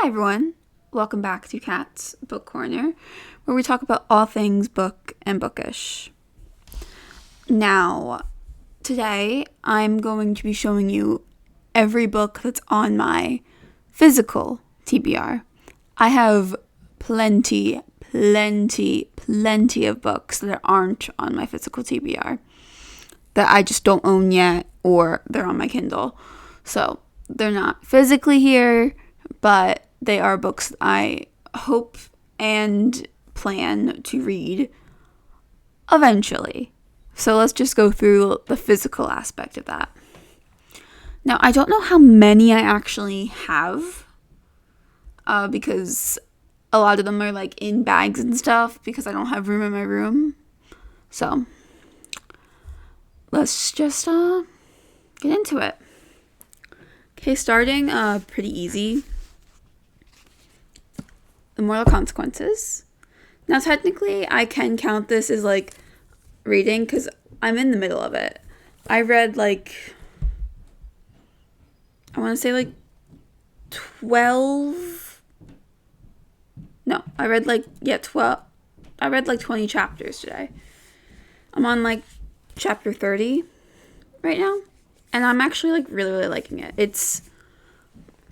Hi everyone, welcome back to Kat's Book Corner, where we talk about all things book and bookish. Now, today I'm going to be showing you every book that's on my physical TBR. I have plenty of books that aren't on my physical TBR that I just don't own yet, or they're on my Kindle. So, they're not physically here, but they are books I hope and plan to read eventually. So let's just go through the physical aspect of that. Now, I don't know how many I actually have, because a lot of them are like in bags and stuff because I don't have room in my room. So let's just get into it. Okay, starting pretty easy. The Moral Consequences. Now, technically, I can count this as, like, reading, because I'm in the middle of it. I read, like, I want to say, like, 12. No, I read, like, 12. I read, like, 20 chapters today. I'm on, like, chapter 30 right now. And I'm actually, like, really liking it. It's,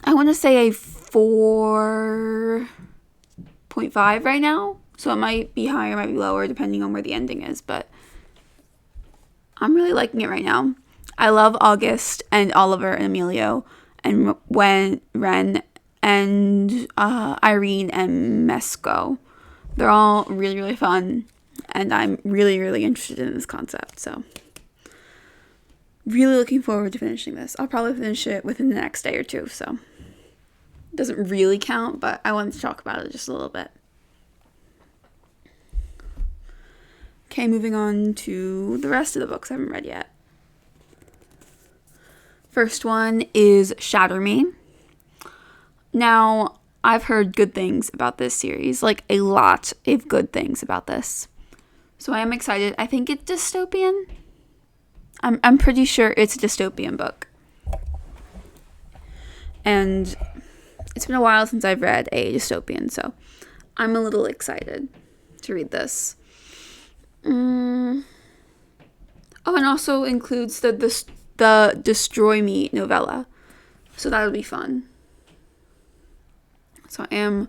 I want to say a 4.5 right now, so it might be higher, might be lower, depending on where the ending is, but I'm really liking it right now. I love August and Oliver and Emilio and Ren and Irene and Mesco. They're all really fun, and I'm really interested in this concept, so really looking forward to finishing this. I'll probably finish it within the next day or two, so it doesn't really count, but I wanted to talk about it just a little bit. Okay, moving on to the rest of the books I haven't read yet. First one is Shatter Me. Now, I've heard good things about this series, like a lot of good things about this. So I am excited. I think it's dystopian. I'm pretty sure it's a dystopian book. And it's been a while since I've read a dystopian, so I'm a little excited to read this. Oh, and also includes the Destroy Me novella. So that would be fun. So I am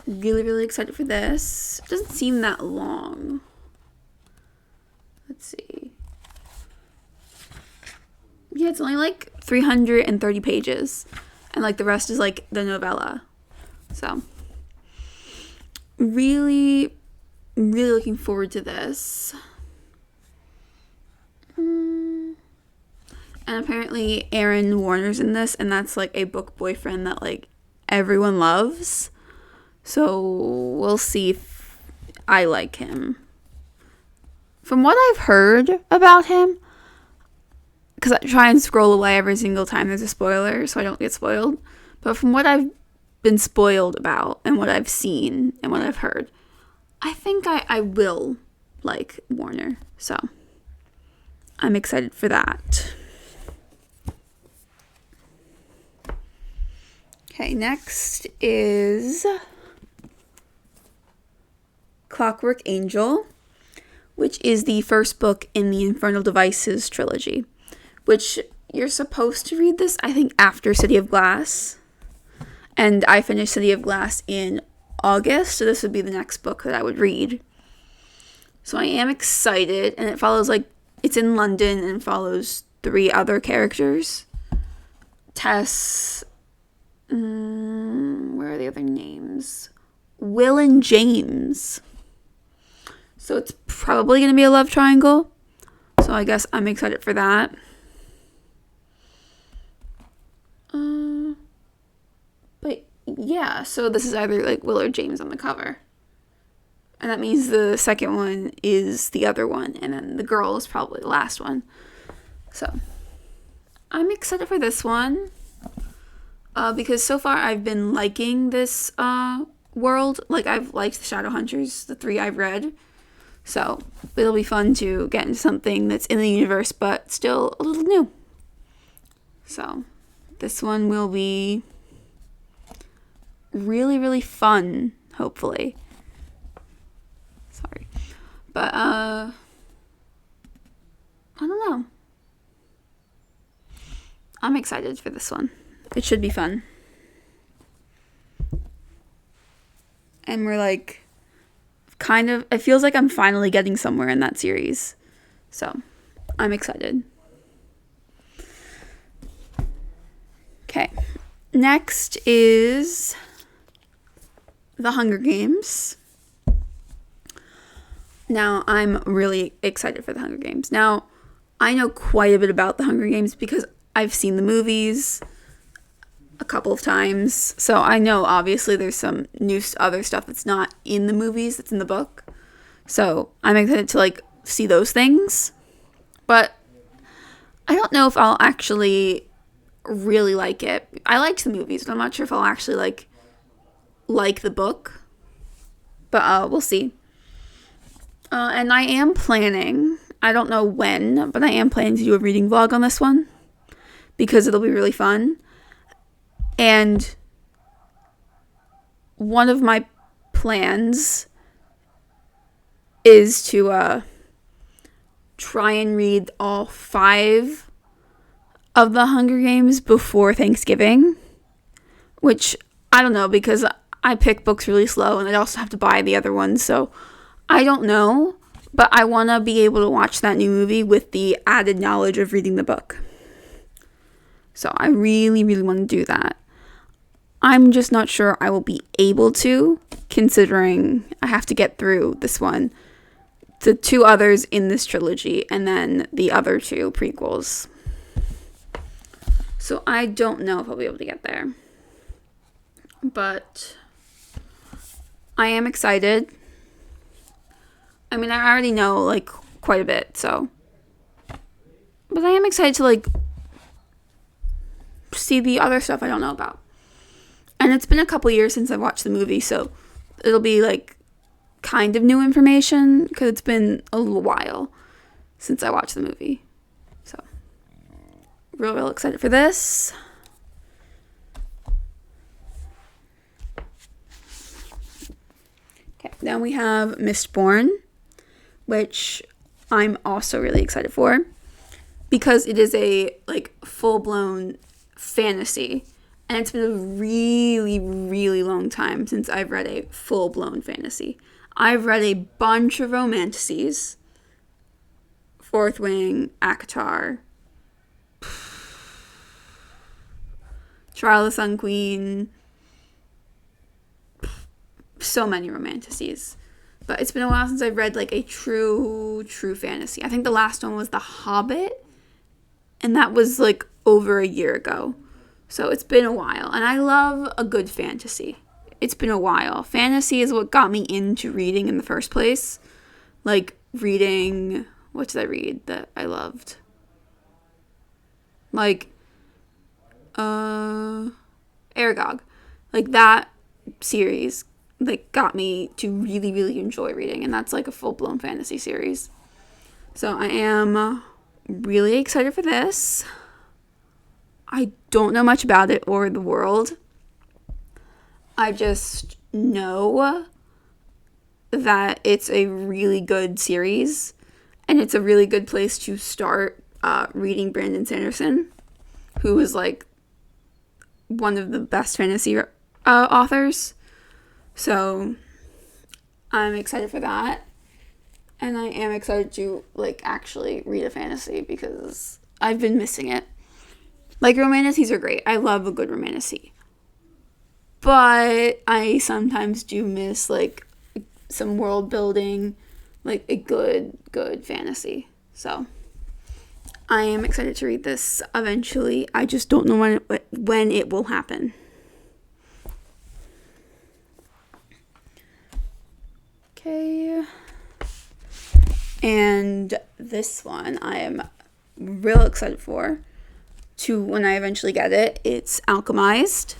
really excited for this. It doesn't seem that long. Let's see. Yeah, it's only like 330 pages. And like the rest is like the novella. So really looking forward to this. And apparently Aaron Warner's in this, and that's like a book boyfriend that like everyone loves. So we'll see if I like him. From what I've heard about him, because I try and scroll away every single time there's a spoiler so I don't get spoiled. But from what I've been spoiled about and what I've seen and what I've heard, I think I will like Warner. So I'm excited for that. Okay, next is Clockwork Angel, which is the first book in the Infernal Devices trilogy, which you're supposed to read this, I think, after City of Glass. And I finished City of Glass in August, so this would be the next book that I would read. So I am excited, and it follows, like, it's in London and follows 3 other characters. Tess, where are the other names? Will and James. So it's probably going to be a love triangle. So I guess I'm excited for that. But yeah, so this is either like Will or James on the cover. And that means the second one is the other one, and then the girl is probably the last one. So I'm excited for this one. Because so far I've been liking this world. Like, I've liked the Shadowhunters, the 3 I've read. So it'll be fun to get into something that's in the universe, but still a little new. So this one will be really, really fun, hopefully. Sorry. But, I don't know. I'm excited for this one. It should be fun. And we're like, kind of, it feels like I'm finally getting somewhere in that series. So, I'm excited. Okay. Next is The Hunger Games. Now, I'm really excited for The Hunger Games. Now, I know quite a bit about The Hunger Games because I've seen the movies a couple of times. So I know, obviously, there's some new other stuff that's not in the movies, that's in the book. So I'm excited to, like, see those things. But I don't know if I'll actually really like it. I liked the movies, but I'm not sure if I'll actually, like the book. But we'll see. And I am planning, I don't know when, but I am planning to do a reading vlog on this one because it'll be really fun. And one of my plans is to try and read all 5 of the Hunger Games before Thanksgiving, which I don't know because I pick books really slow and I also have to buy the other ones, so I don't know, but I want to be able to watch that new movie with the added knowledge of reading the book. So I really, really want to do that. I'm just not sure I will be able to, considering I have to get through this one, the 2 others in this trilogy, and then the other 2 prequels. So I don't know if I'll be able to get there. But I am excited. I mean, I already know, like, quite a bit, so. But I am excited to, like, see the other stuff I don't know about. And it's been a couple years since I watched the movie, so it'll be, like, kind of new information, because it's been a little while since I watched the movie. So, real excited for this. Okay, then we have Mistborn, which I'm also really excited for because it is a, like, full-blown fantasy, and it's been a really, really long time since I've read a full-blown fantasy. I've read a bunch of romantices, Fourth Wing, ACOTAR, Trial of the Sun Queen, so many romantices. But it's been a while since I've read, like, a true fantasy. I think the last one was The Hobbit, and that was, like, over a year ago. So it's been a while, and I love a good fantasy. It's been a while. Fantasy is what got me into reading in the first place. Like, reading, what did I read that I loved? Like, Aragog. Like, that series, like, got me to really, really enjoy reading, and that's, like, a full-blown fantasy series. So I am really excited for this. I don't know much about it or the world. I just know that it's a really good series, and it's a really good place to start reading Brandon Sanderson, who is, like, one of the best fantasy authors. So I'm excited for that. And I am excited to, like, actually read a fantasy because I've been missing it. Like, romantices are great. I love a good romantasy. But I sometimes do miss, like, some world building, like a good fantasy. So I am excited to read this eventually. I just don't know when it will happen. Okay. And this one I am real excited for, to when I eventually get it. It's Alchemized,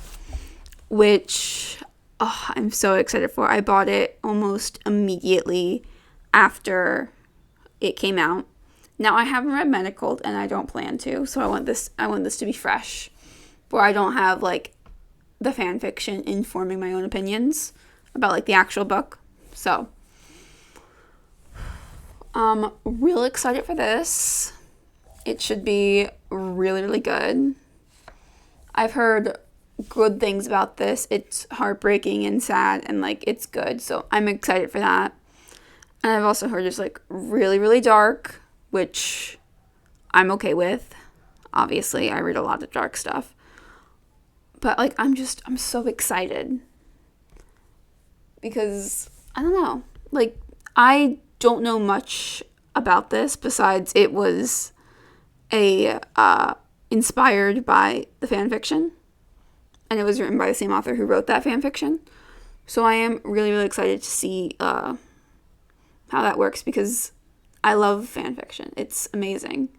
which I'm so excited for. I bought it almost immediately after it came out. Now, I haven't read Manacled, and I don't plan to, so I want this to be fresh, where I don't have, like, the fan fiction informing my own opinions about like the actual book. So I'm really excited for this. It should be really, really good. I've heard good things about this. It's heartbreaking and sad and like it's good. So I'm excited for that. And I've also heard it's like really, really dark, which I'm okay with. Obviously, I read a lot of dark stuff. But like I'm so excited. Because I don't know. Like I don't know much about this besides it was inspired by the fan fiction. And it was written by the same author who wrote that fan fiction. So I am really, really excited to see how that works because I love fan fiction. It's amazing.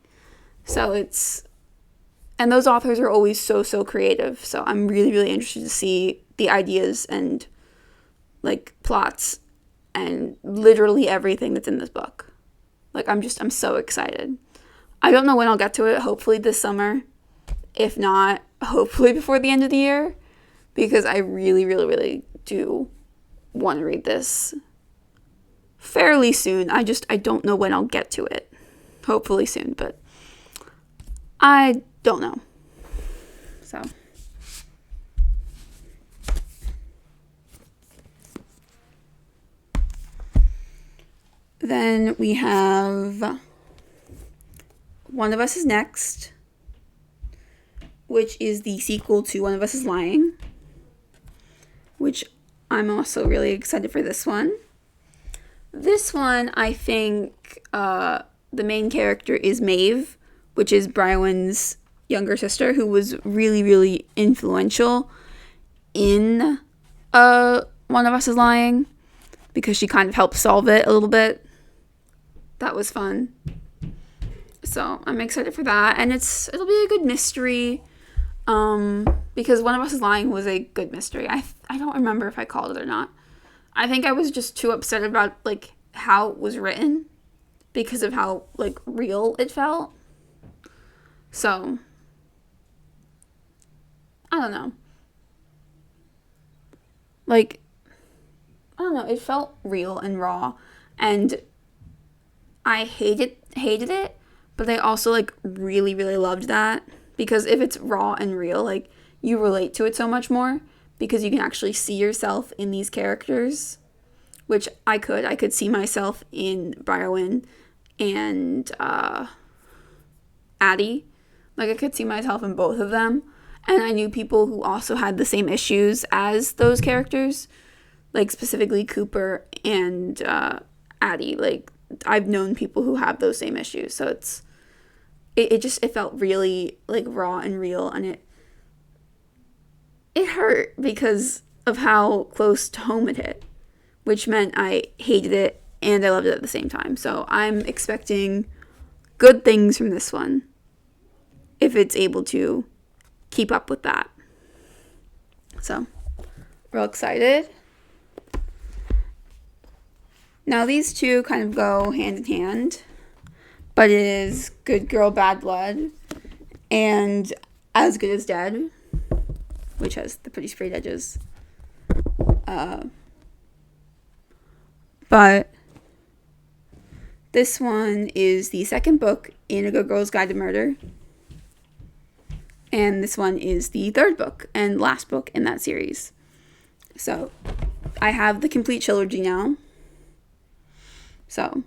And those authors are always so, so creative. So I'm really, really interested to see the ideas and like plots and literally everything that's in this book. Like I'm so excited. I don't know when I'll get to it. Hopefully this summer. If not, hopefully before the end of the year. Because I really, really, really do want to read this fairly soon. I don't know when I'll get to it. Hopefully soon, but I don't know. So. Then we have One of Us is Next, which is the sequel to One of Us is Lying, which I'm also really excited for this one. This one, I think the main character is Maeve, which is Brywin's younger sister, who was really, really influential in One of Us is Lying, because she kind of helped solve it a little bit. That was fun. So I'm excited for that. And it'll be a good mystery. Because One of Us is Lying was a good mystery. I don't remember if I called it or not. I think I was just too upset about like how it was written because of how like real it felt. So I don't know. Like I don't know, it felt real and raw and I hated it, but I also like really, really loved that because if it's raw and real, like you relate to it so much more because you can actually see yourself in these characters, which I could see myself in Brywin and Addie. Like I could see myself in both of them, and I knew people who also had the same issues as those characters, like specifically Cooper and Addie. Like I've known people who have those same issues, so it felt really like raw and real, and it hurt because of how close to home it hit, which meant I hated it and I loved it at the same time. So I'm expecting good things from this one if it's able to keep up with that. So real excited. Now these two kind of go hand in hand, but it is Good Girl, Bad Blood and As Good as Dead, which has the pretty straight edges. But this one is the second book in A Good Girl's Guide to Murder. And this one is the third book and last book in that series. So I have the complete trilogy now. So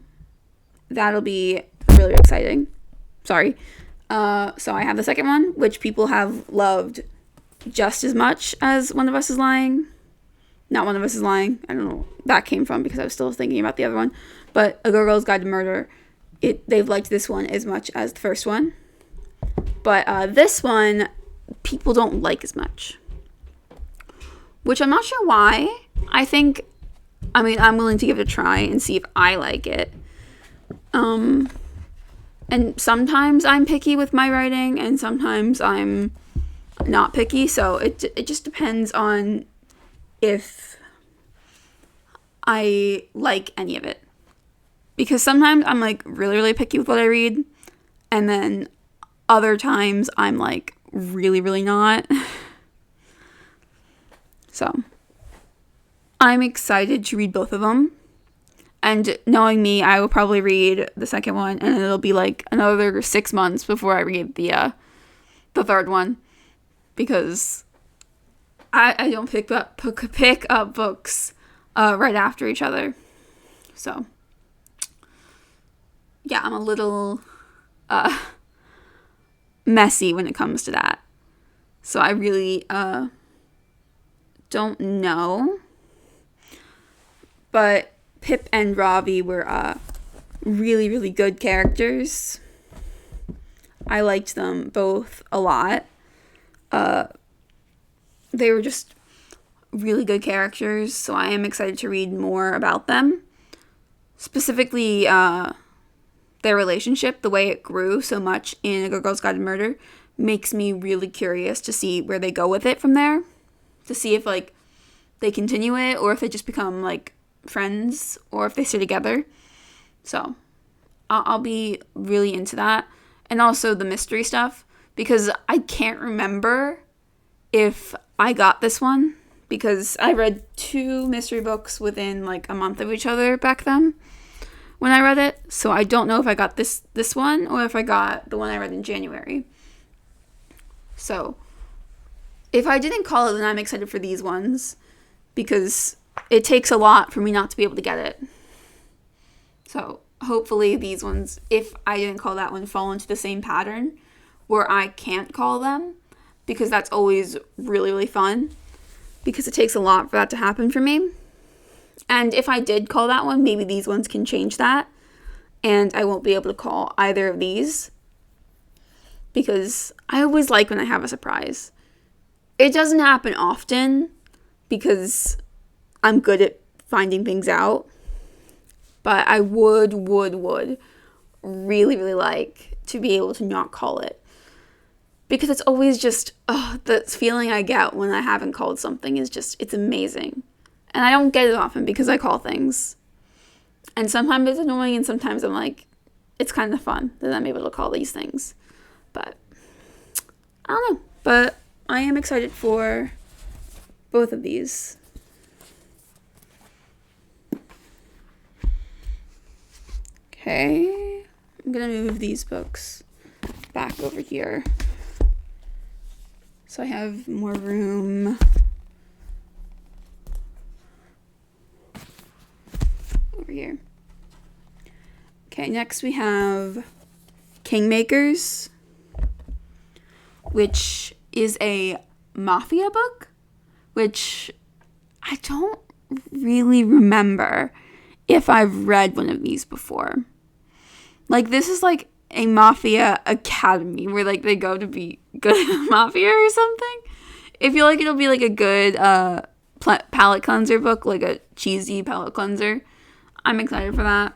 that'll be really exciting. Sorry. So I have the second one, which people have loved just as much as One of Us is Lying. Not One of Us is Lying. I don't know where that came from because I was still thinking about the other one. But A Good Girl's Guide to Murder, they've liked this one as much as the first one. But this one, people don't like as much. Which I'm not sure why. I'm willing to give it a try and see if I like it. And sometimes I'm picky with my writing, and sometimes I'm not picky. So it just depends on if I like any of it. Because sometimes I'm like really, really picky with what I read, and then other times I'm like really, really not. So I'm excited to read both of them. And knowing me, I will probably read the second one, and it'll be like another 6 months before I read the third one, because I don't pick up books right after each other. So yeah, I'm a little messy when it comes to that. So I really don't know. But Pip and Robbie were really, really good characters. I liked them both a lot. They were just really good characters, so I am excited to read more about them. Specifically, their relationship, the way it grew so much in A Good Girl's Guide to Murder, makes me really curious to see where they go with it from there. To see if, like, they continue it, or if they just become, like, friends, or if they stay together. So I'll be really into that. And also the mystery stuff, because I can't remember if I got this one, because I read 2 mystery books within like a month of each other back then when I read it. So I don't know if I got this one or if I got the one I read in January. So if I didn't call it, then I'm excited for these ones, because it takes a lot for me not to be able to get it. So hopefully these ones, if I didn't call that one, fall into the same pattern where I can't call them, because that's always really, really fun, because it takes a lot for that to happen for me. And if I did call that one, maybe these ones can change that, and I won't be able to call either of these, because I always like when I have a surprise. It doesn't happen often, because I'm good at finding things out, but I would really, really like to be able to not call it. Because it's always just, the feeling I get when I haven't called something is just, it's amazing. And I don't get it often because I call things. And sometimes it's annoying, and sometimes I'm like, it's kind of fun that I'm able to call these things. But, I don't know. But I am excited for both of these. Okay. I'm going to move these books back over here, so I have more room. Over here. Okay, next we have Kingmakers, which is a mafia book, which I don't really remember if I've read one of these before. Like, this is like a mafia academy where like they go to be good at mafia or something. I feel like it'll be like a good palate cleanser book, like a cheesy palate cleanser. I'm excited for that.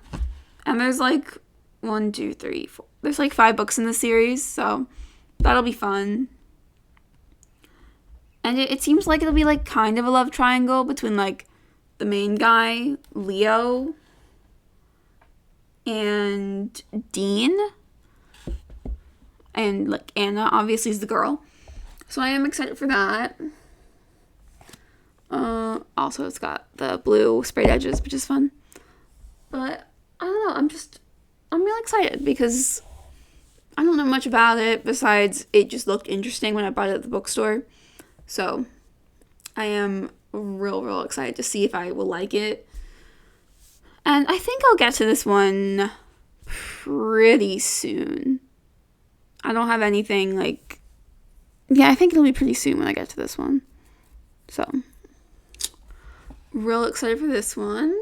And there's like 1, 2, 3, 4. There's like 5 books in the series, so that'll be fun. And it seems like it'll be like kind of a love triangle between like the main guy, Leo, and Dean. And like Anna obviously is the girl. So I am excited for that. Also it's got the blue sprayed edges, which is fun. But I don't know, I'm really excited because I don't know much about it besides it just looked interesting when I bought it at the bookstore. So I am real excited to see if I will like it. And I think I'll get to this one pretty soon. I don't have anything like... Yeah, I think it'll be pretty soon when I get to this one. So, real excited for this one.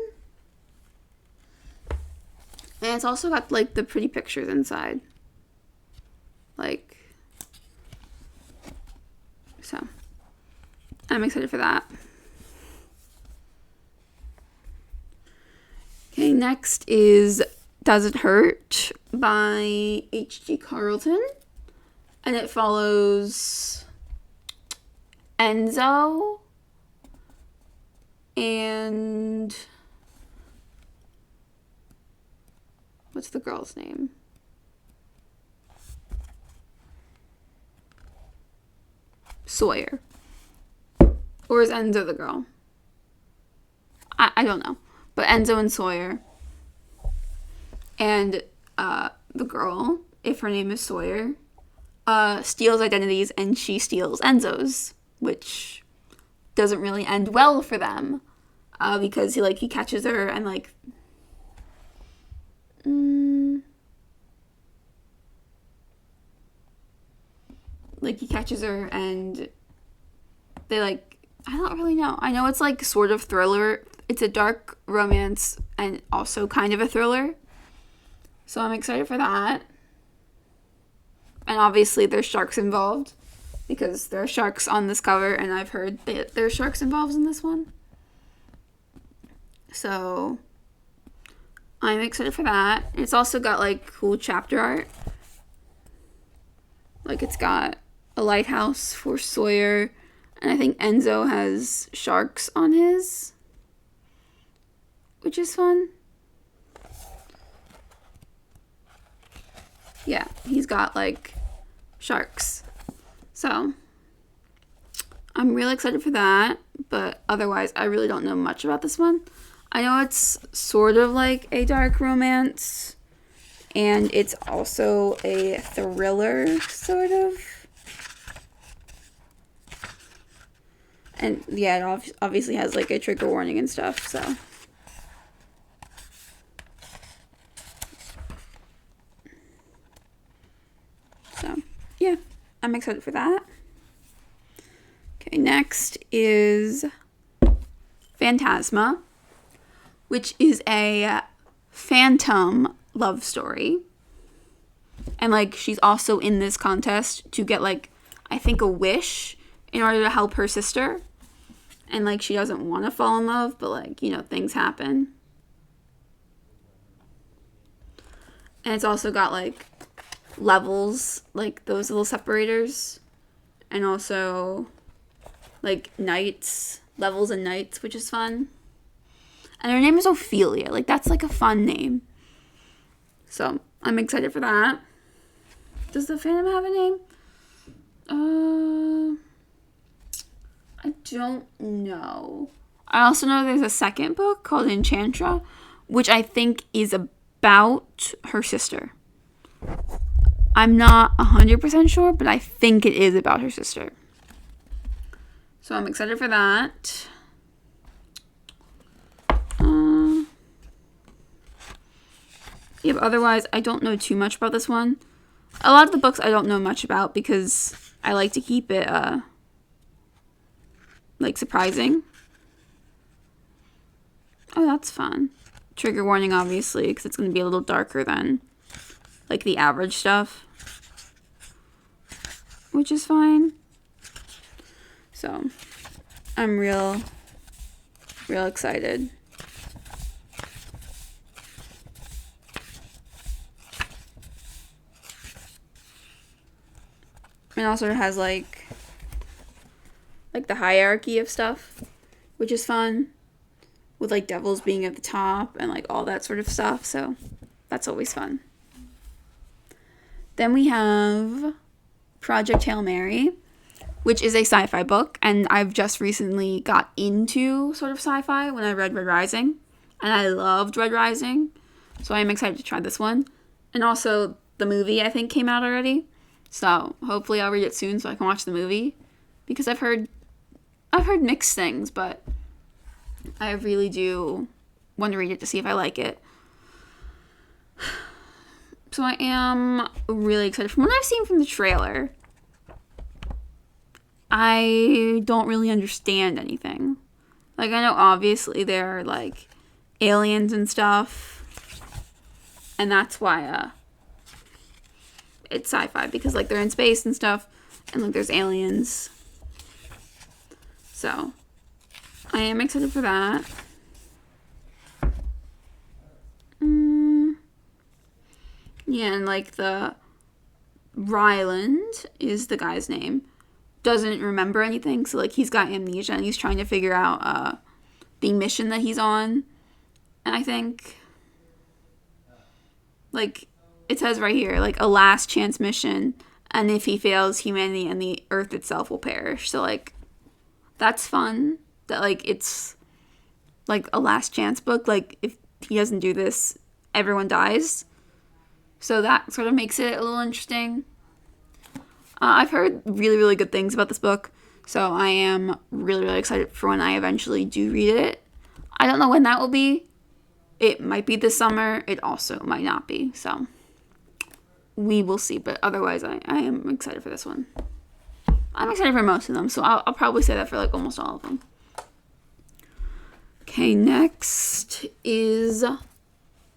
And it's also got, like, the pretty pictures inside. Like, so, I'm excited for that. Okay, next is Does It Hurt by H.G. Carlton. And it follows Enzo and... what's the girl's name? Sawyer. Or is Enzo the girl? I don't know. But Enzo and Sawyer. And the girl, if her name is Sawyer, steals identities and she steals Enzo's, which doesn't really end well for them. Because he catches her and he catches her and they I don't really know. I know it's sort of thriller. It's a dark romance and also kind of a thriller. So I'm excited for that. And obviously there's sharks involved because there are sharks on this cover and I've heard that there are sharks involved in this one. So I'm excited for that. It's also got cool chapter art. It's got a lighthouse for Sawyer, and I think Enzo has sharks on his, which is fun. Yeah, he's got sharks. So I'm really excited for that, but otherwise I really don't know much about this one. I know it's sort of a dark romance, and it's also a thriller, sort of. And yeah, it obviously has a trigger warning and stuff, so. So, yeah, I'm excited for that. Okay, next is Phantasma, which is a phantom love story. And she's also in this contest to get I think a wish in order to help her sister. And she doesn't want to fall in love, but things happen. And it's also got levels, those little separators. And also nights, levels and nights, which is fun. And her name is Ophelia. That's a fun name. So I'm excited for that. Does the Phantom have a name? I don't know. I also know there's a second book called Enchantra, which I think is about her sister. I'm not 100% sure, but I think it is about her sister. So I'm excited for that. Yeah, but otherwise, I don't know too much about this one. A lot of the books I don't know much about because I like to keep it, surprising. Oh, that's fun. Trigger warning, obviously, because it's going to be a little darker than, the average stuff. Which is fine. So, I'm real excited. And also it has the hierarchy of stuff, which is fun, with devils being at the top and all that sort of stuff. So that's always fun. Then we have Project Hail Mary, which is a sci-fi book, and I've just recently got into sort of sci-fi when I read Red Rising, and I loved Red Rising, so I'm excited to try this one. And also the movie I think came out already. So hopefully I'll read it soon so I can watch the movie, because I've heard mixed things, but I really do want to read it to see if I like it. So I am really excited. From what I've seen from the trailer, I don't really understand anything. I know obviously there are aliens and stuff, and that's why it's sci-fi, because they're in space and stuff, and there's aliens. So I am excited for that. Yeah, and the Ryland is the guy's name. Doesn't remember anything, so he's got amnesia and he's trying to figure out the mission that he's on. And I think it says right here, a last chance mission, and if he fails, humanity and the earth itself will perish. So that's fun. That like it's like a last chance book. Like if he doesn't do this, everyone dies. So that sort of makes it a little interesting. I've heard really, really good things about this book, so I am really, really excited for when I eventually do read it. I don't know when that will be. It might be this summer. It also might not be. So we will see. But otherwise, I am excited for this one. I'm excited for most of them, so I'll probably say that for like almost all of them. Okay, next is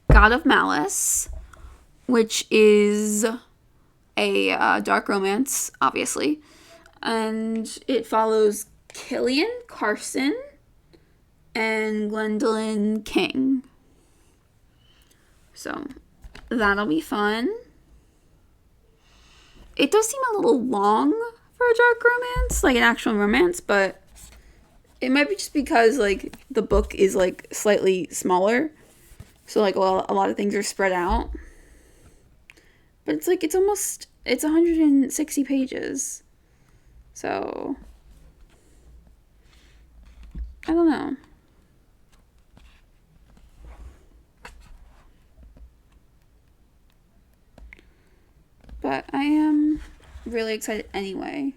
God of Malice, which is a dark romance, obviously. And it follows Killian Carson and Gwendolyn King. So that'll be fun. It does seem a little long for a dark romance, like an actual romance, but it might be just because like the book is like slightly smaller. So like a lot of things are spread out. But it's like it's 160 pages. So I don't know. But I am really excited anyway.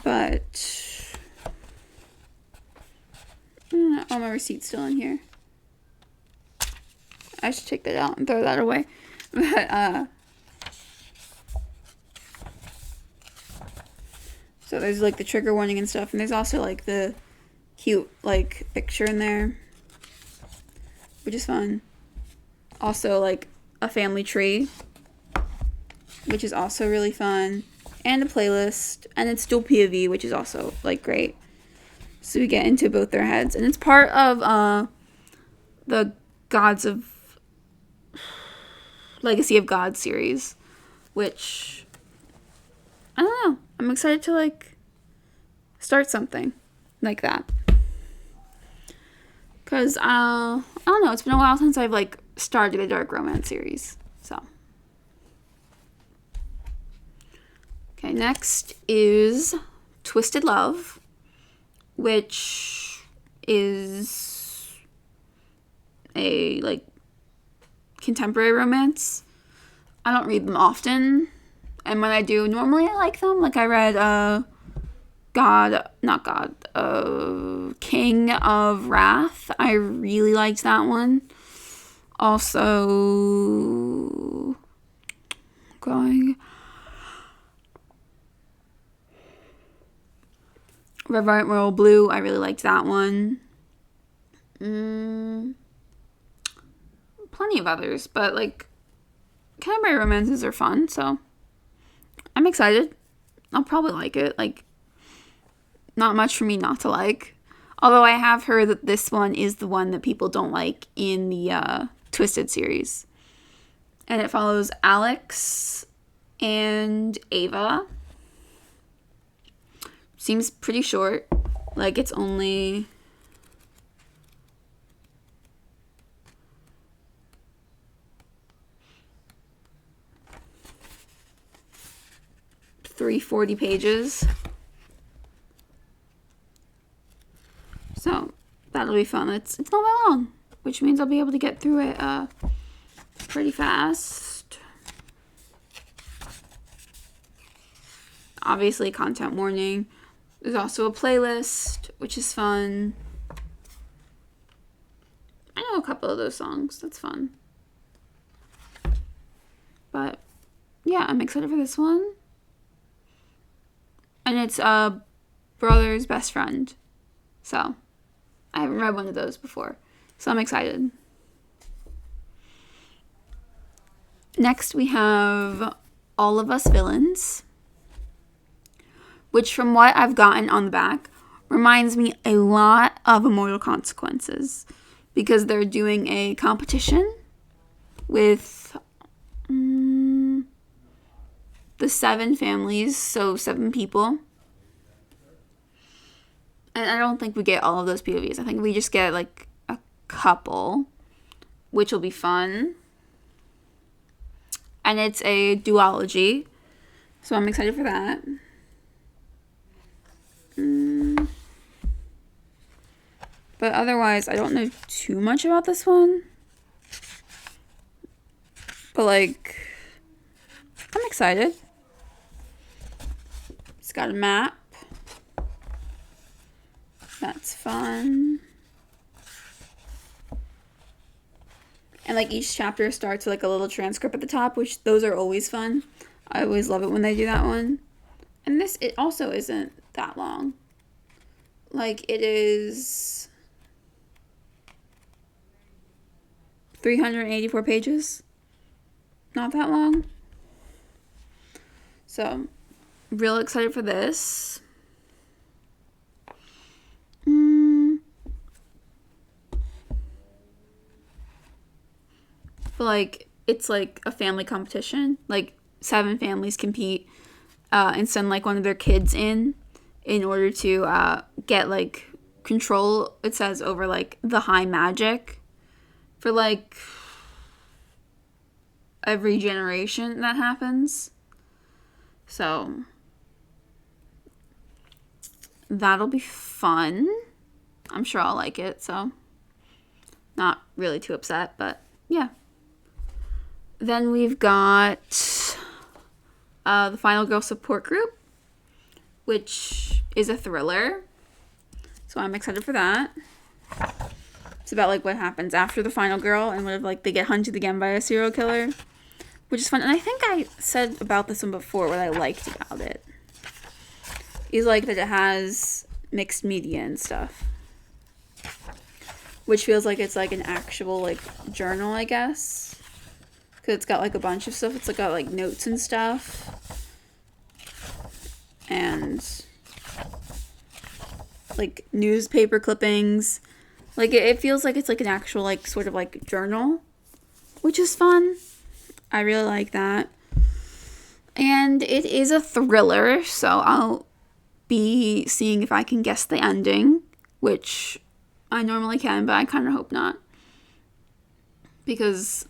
But oh, my receipt's still in here. I should take that out and throw that away. But so there's like the trigger warning and stuff, and there's also like the cute like picture in there, which is fun. Also like a family tree, which is also really fun, and a playlist, and it's dual POV, which is also like great. So we get into both their heads, and it's part of the Gods of Legacy of God series, which I don't know. I'm excited to like start something like that. Cause I don't know, it's been a while since I've like started a dark romance series. So okay, next is Twisted Love, which is a like contemporary romance. I don't read them often, and when I do, normally I like them. Like I read King of Wrath. I really liked that one. Also Red, White, Royal Blue. I really liked that one. Plenty of others, but like contemporary romances are fun, so I'm excited. I'll probably like it. Like, not much for me not to like. Although I have heard that this one is the one that people don't like in the Twisted series. And it follows Alex and Ava. Seems pretty short. Like, it's only 340 pages. So that'll be fun. It's not that long, which means I'll be able to get through it pretty fast. Obviously, content warning. There's also a playlist, which is fun. I know a couple of those songs. That's fun. But yeah, I'm excited for this one. And it's a brother's best friend. So I haven't read one of those before. So I'm excited. Next we have All of Us Villains, which from what I've gotten on the back reminds me a lot of Immortal Consequences, because they're doing a competition with the 7 families, so 7 people. And I don't think we get all of those POVs. I think we just get like couple, which will be fun. And it's a duology, so I'm excited for that. But otherwise, I don't know too much about this one. But, like, I'm excited. It's got a map. That's fun. And, like, each chapter starts with, like, a little transcript at the top, which those are always fun. I always love it when they do that one. And this, it also isn't that long. Like, it is 384 pages. Not that long. So, real excited for this. But, like, it's like a family competition. Like, 7 families compete and send, like, one of their kids in order to get, like, control, it says, over, like, the high magic for, like, every generation that happens. So, that'll be fun. I'm sure I'll like it, so not really too upset, but yeah. Then we've got the Final Girl Support Group, which is a thriller. So I'm excited for that. It's about, like, what happens after the final girl and what if, like, they get hunted again by a serial killer, which is fun. And I think I said about this one before what I liked about it is, like, that it has mixed media and stuff, which feels like it's, like, an actual, like, journal, I guess. Because it's got, like, a bunch of stuff. It's, like, got, like, notes and stuff. And, like, newspaper clippings. Like, it feels like it's, like, an actual, like, sort of, like, journal. Which is fun. I really like that. And it is a thriller. So I'll be seeing if I can guess the ending. Which I normally can, but I kind of hope not. Because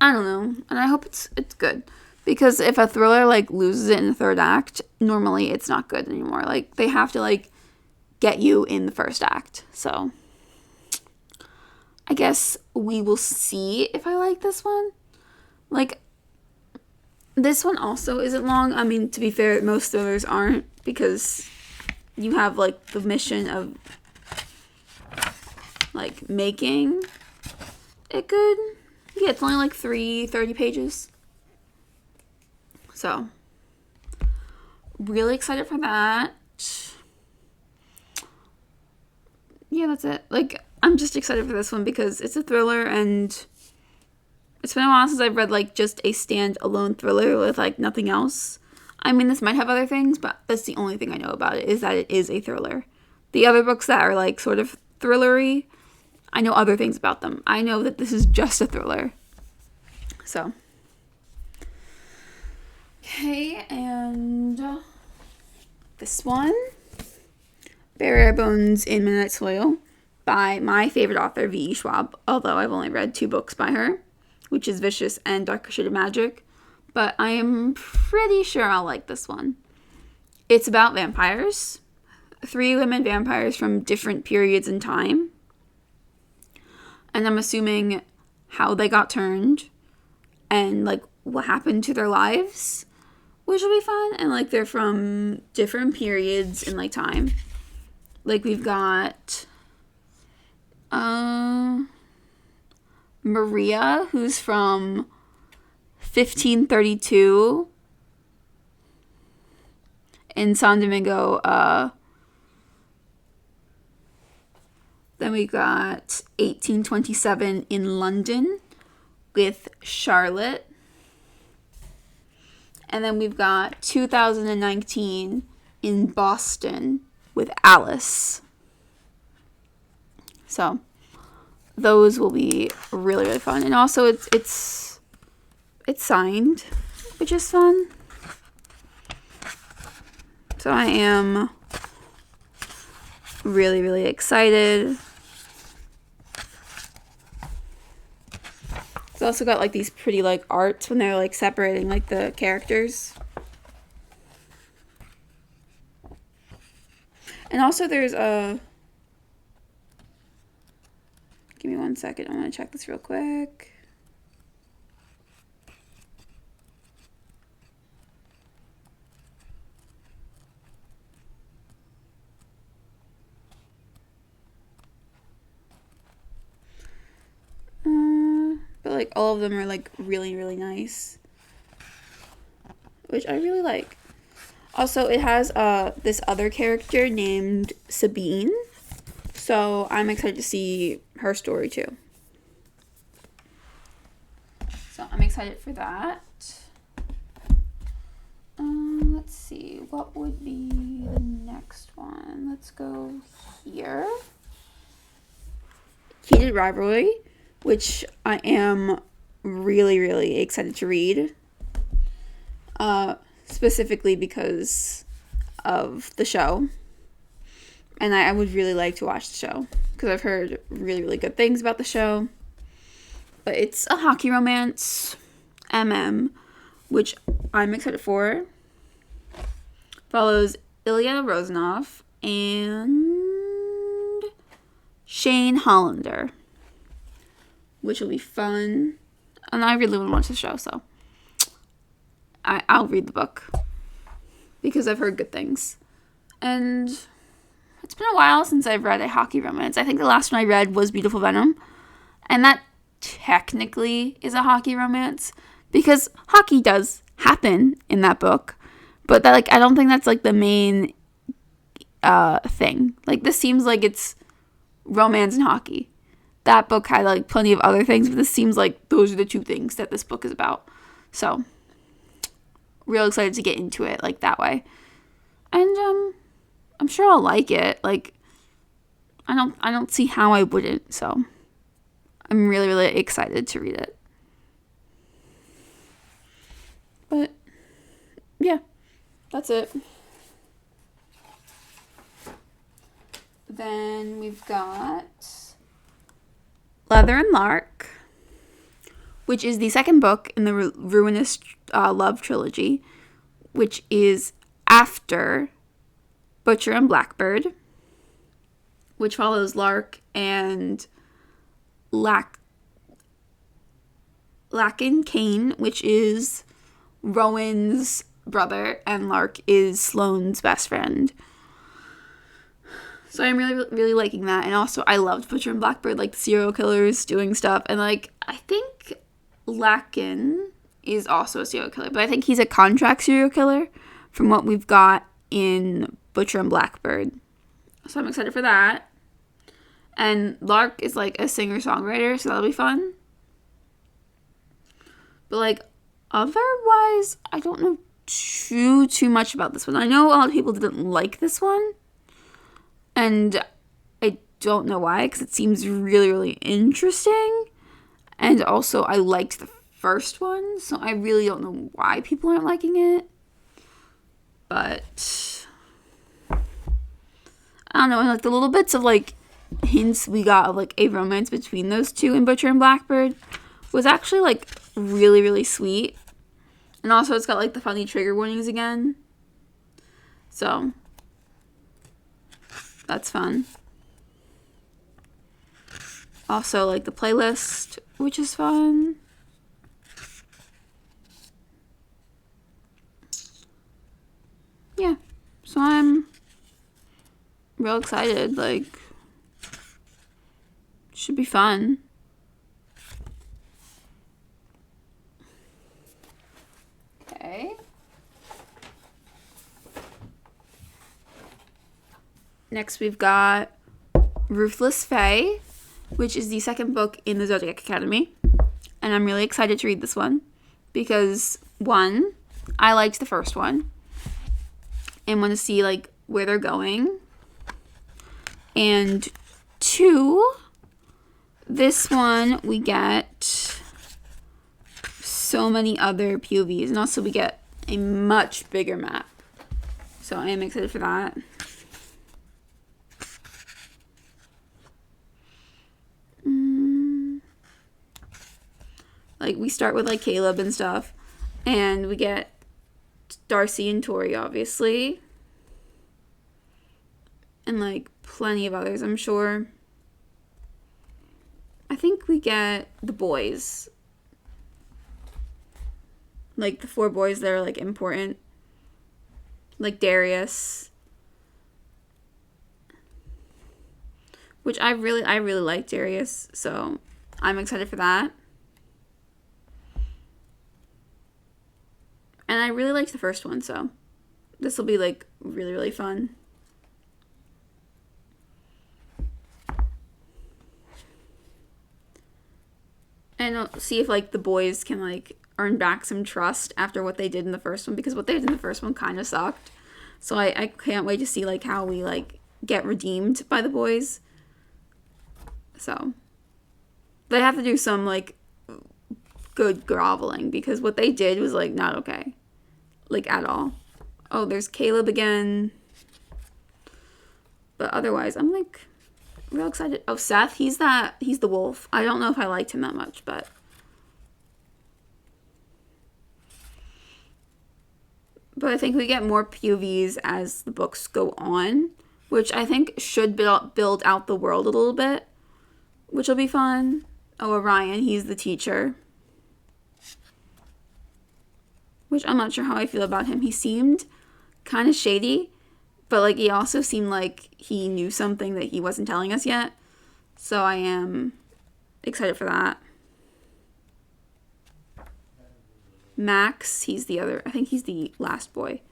I don't know, and I hope it's good, because if a thriller, like, loses it in the third act, normally it's not good anymore. Like, they have to, like, get you in the first act. So I guess we will see if I like this one. Like, this one also isn't long. I mean, to be fair, most thrillers aren't, because you have, like, the mission of, like, making it good. Yeah, it's only, like, 30 pages. So, really excited for that. Yeah, that's it. Like, I'm just excited for this one because it's a thriller, and it's been a while since I've read, like, just a standalone thriller with, like, nothing else. I mean, this might have other things, but that's the only thing I know about it, is that it is a thriller. The other books that are, like, sort of thrillery, I know other things about them. I know that this is just a thriller. So. Okay, and this one. Bury Our Bones in Midnight Soil by my favorite author, V.E. Schwab. Although I've only read 2 books by her, which is Vicious and Darker Shade of Magic. But I am pretty sure I'll like this one. It's about vampires. 3 women vampires from different periods in time. And I'm assuming how they got turned and, like, what happened to their lives, which will be fun. And, like, they're from different periods in, like, time. Like, we've got Maria, who's from 1532 in San Domingo. Then we got 1827 in London with Charlotte. And then we've got 2019 in Boston with Alice. So those will be really, really fun. And also it's signed, which is fun. So I am really, really excited. also got like these pretty like arts when they're like separating like the characters. And also there's a... Give me 1 second. I want to check this real quick. But like all of them are like really, really nice, which I really like. Also, it has this other character named Sabine, so I'm excited to see her story too. So I'm excited for that. Let's see, what would be the next one? Let's go here. Heated Rivalry, which I am really, really excited to read. Specifically because of the show. And I would really like to watch the show because I've heard really, really good things about the show. But it's a hockey romance, which I'm excited for. Follows Ilya Rozanov and Shane Hollander, which will be fun. And I really want to watch the show, so I'll read the book because I've heard good things. And it's been a while since I've read a hockey romance. I think the last one I read was Beautiful Venom, and that technically is a hockey romance because hockey does happen in that book, but that like I don't think that's like the main thing. Like this seems like it's romance and hockey. That book had like plenty of other things, but this seems like those are the two things that this book is about. So real excited to get into it like that way. And I'm sure I'll like it. Like I don't see how I wouldn't. So I'm really, really excited to read it. But yeah, that's it. Then we've got Leather and Lark, which is the second book in the Ruinous Love trilogy, which is after Butcher and Blackbird, which follows Lark and Lacken Kane, which is Rowan's brother, and Lark is Sloane's best friend. So I'm really, really liking that. And also, I loved Butcher and Blackbird, like the serial killers doing stuff. And like, I think Lacken is also a serial killer, but I think he's a contract serial killer from what we've got in Butcher and Blackbird. So I'm excited for that. And Lark is like a singer-songwriter, so that'll be fun. But like, otherwise, I don't know too much about this one. I know a lot of people didn't like this one. And I don't know why, because it seems really, really interesting. And also, I liked the first one, so I really don't know why people aren't liking it. But I don't know, and like the little bits of like hints we got of like a romance between those two in Butcher and Blackbird was actually like really, really sweet. And also it's got like the funny trigger warnings again. So that's fun. Also like the playlist, which is fun. Yeah. So I'm real excited. Like, should be fun. Okay. Next we've got Ruthless Fae, which is the second book in the Zodiac Academy. And I'm really excited to read this one because, one, I liked the first one and want to see like where they're going. And two, this one we get so many other POVs, and also we get a much bigger map. So I am excited for that. Like, we start with, like, Caleb and stuff. And we get Darcy and Tori, obviously. And, like, plenty of others, I'm sure. I think we get the boys. Like, the 4 boys that are, like, important. Like, Darius. Which I really like Darius, so I'm excited for that. And I really liked the first one, so this will be, like, really fun. And I'll see if, like, the boys can, like, earn back some trust after what they did in the first one, because what they did in the first one kind of sucked. So I can't wait to see, like, how we, like, get redeemed by the boys. So they have to do some, like, good groveling, because what they did was, like, not okay. Like, at all. Oh, there's Caleb again. But otherwise, I'm, like, real excited. Oh, Seth, he's the wolf. I don't know if I liked him that much, but I think we get more POVs as the books go on, which I think should build out the world a little bit, which will be fun. Oh, Orion, he's the teacher. Which I'm not sure how I feel about him. He seemed kind of shady, but, like, he also seemed like he knew something that he wasn't telling us yet. So I am excited for that. Max, he's the other, I think he's the last boy.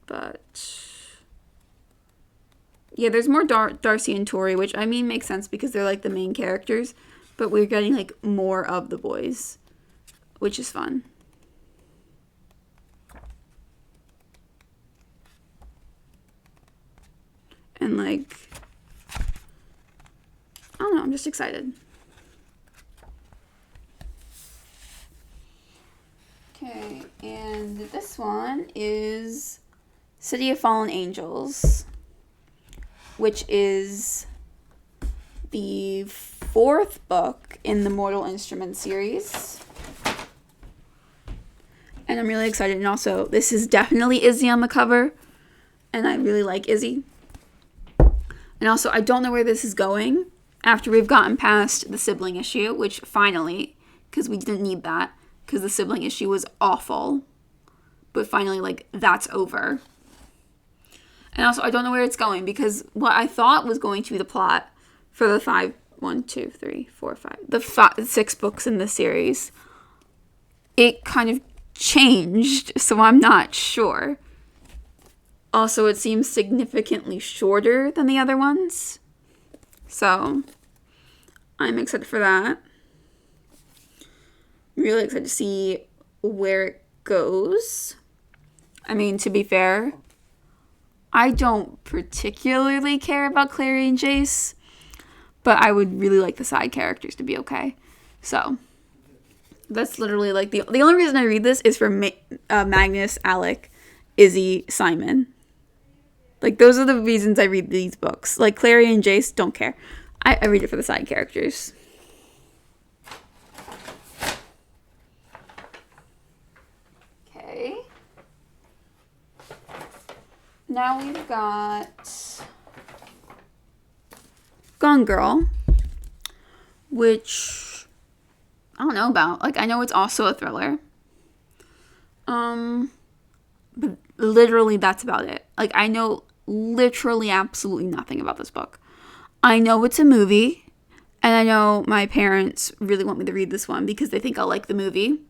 But yeah, there's more Darcy and Tori, which, I mean, makes sense because they're, like, the main characters. But we're getting, like, more of the boys, which is fun. And, like, I don't know, I'm just excited. Okay, and this one is City of Fallen Angels, which is the 4th book in the Mortal Instruments series. And I'm really excited. And also, this is definitely Izzy on the cover. And I really like Izzy. And also, I don't know where this is going after we've gotten past the sibling issue, which finally, because we didn't need that, because the sibling issue was awful. But finally, like, that's over. And also, I don't know where it's going, because what I thought was going to be the plot for the 6 books in the series, it kind of changed, so I'm not sure. Also, it seems significantly shorter than the other ones, so I'm excited for that. Really excited to see where it goes. I mean, to be fair, I don't particularly care about Clary and Jace, but I would really like the side characters to be okay. So that's literally, like, the only reason I read this is for Magnus, Alec, Izzy, Simon. Like, those are the reasons I read these books. Like, Clary and Jace, don't care. I read it for the side characters. Okay. Now we've got Gone Girl, which I don't know about. Like, I know it's also a thriller. But literally that's about it. Like, I know literally absolutely nothing about this book. I know it's a movie, and I know my parents really want me to read this one because they think I'll like the movie.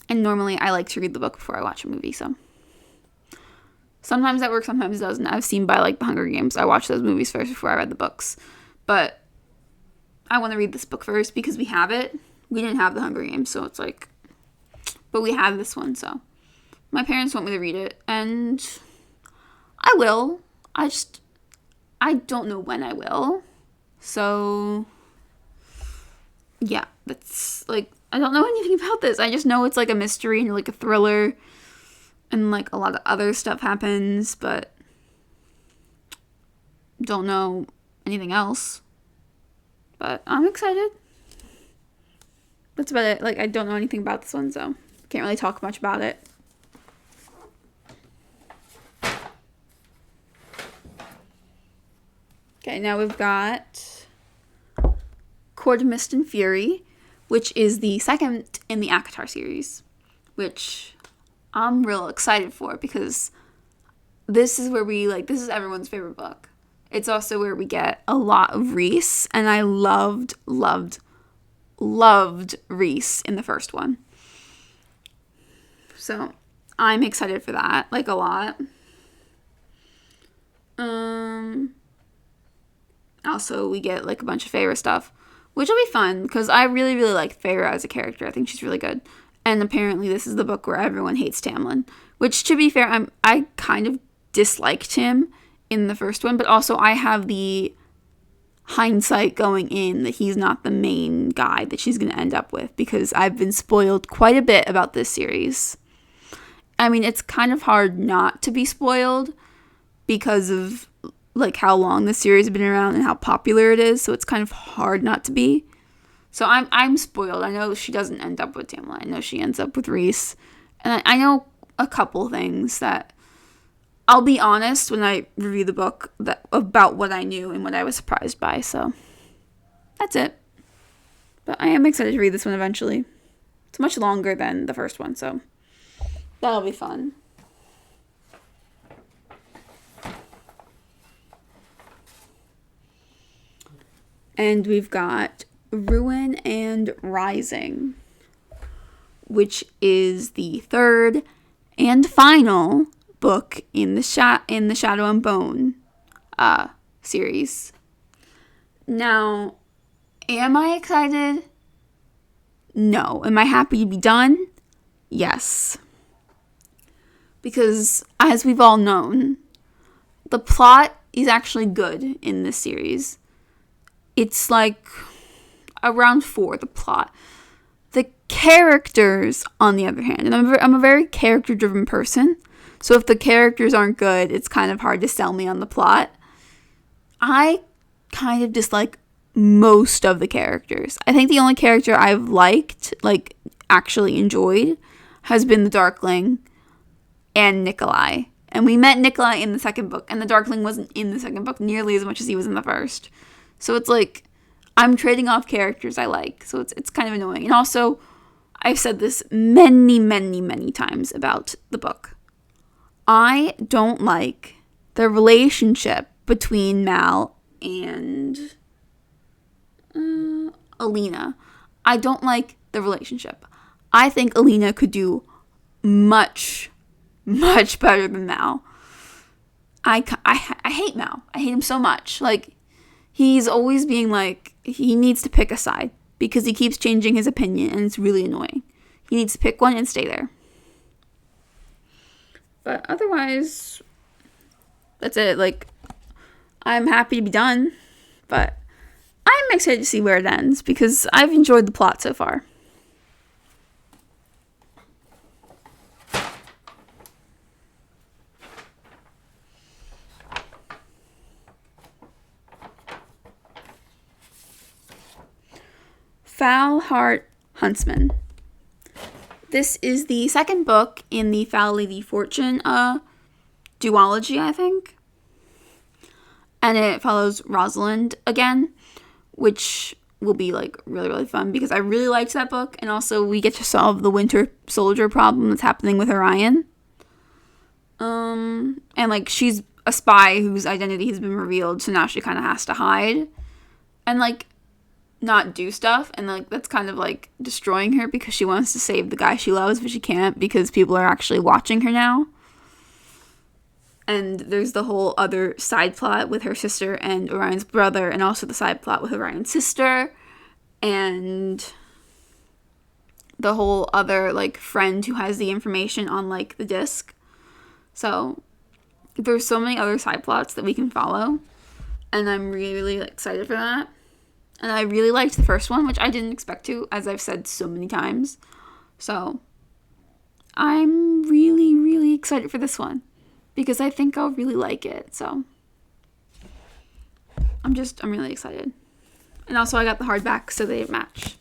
And normally I like to read the book before I watch a movie, so sometimes that works, sometimes it doesn't. I've seen by, like, The Hunger Games, I watched those movies first before I read the books. But I want to read this book first because we have it. We didn't have The Hunger Games, so it's like, but we have this one, so my parents want me to read it, and I will. I don't know when I will. So yeah, that's, like, I don't know anything about this. I just know it's, like, a mystery and, like, a thriller, and, like, a lot of other stuff happens, but don't know anything else But I'm excited. That's about it. Like, I don't know anything about this one, so can't really talk much about it. Okay, now we've got Court of Mist and Fury, which is the second in the ACOTAR series, which I'm real excited for because this is where this is everyone's favorite book. It's also where we get a lot of Rhys, and I loved Rhys in the first one. So I'm excited for that, like, a lot. Also, we get, like, a bunch of Feyre stuff, which will be fun, because I really, really like Feyre as a character. I think she's really good. And apparently this is the book where everyone hates Tamlin, which, to be fair, I kind of disliked him in the first one, but also I have the hindsight going in that he's not the main guy that she's going to end up with, because I've been spoiled quite a bit about this series. I mean, it's kind of hard not to be spoiled because of, like, how long the series has been around and how popular it is, so it's kind of hard not to be. So I'm spoiled. I know she doesn't end up with Tamlin. I know she ends up with Rhys. And I know a couple things that I'll be honest when I review the book about what I knew and what I was surprised by. So that's it. But I am excited to read this one eventually. It's much longer than the first one, so that'll be fun. And we've got Ruin and Rising, which is the third and final book in the Shadow and Bone series. Now, am I excited? No. Am I happy to be done? Yes. Because, as we've all known, the plot is actually good in this series. It's like around 4, the plot. The characters, on the other hand, and I'm a very character-driven person, so if the characters aren't good, it's kind of hard to sell me on the plot. I kind of dislike most of the characters. I think the only character I've liked, like, actually enjoyed, has been the Darkling and Nikolai. And we met Nikolai in the second book, and the Darkling wasn't in the second book nearly as much as he was in the first. So it's like, I'm trading off characters I like, so it's kind of annoying. And also, I've said this many, many, many times about the book. I don't like the relationship between Mal and Alina. I don't like the relationship. I think Alina could do much, much better than Mal. I hate Mal. I hate him so much. Like, he's always being like, he needs to pick a side because he keeps changing his opinion and it's really annoying. He needs to pick one and stay there. But otherwise, that's it. Like, I'm happy to be done, but I'm excited to see where it ends because I've enjoyed the plot so far. Foul Heart Huntsman. This is the second book in the Foul Lady Fortune duology, I think. And it follows Rosalind again, which will be, like, really, really fun because I really liked that book. And also we get to solve the Winter Soldier problem that's happening with Orion. And, like, she's a spy whose identity has been revealed, so now she kind of has to hide. And, like, not do stuff, and, like, that's kind of, like, destroying her because she wants to save the guy she loves, but she can't because people are actually watching her now. And there's the whole other side plot with her sister and Orion's brother, and also the side plot with Orion's sister, and the whole other, like, friend who has the information on, like, the disc. So there's so many other side plots that we can follow, and I'm really, really excited for that. And I really liked the first one, which I didn't expect to, as I've said so many times. So I'm really, really excited for this one because I think I'll really like it. So I'm really excited. And also I got the hardback so they match.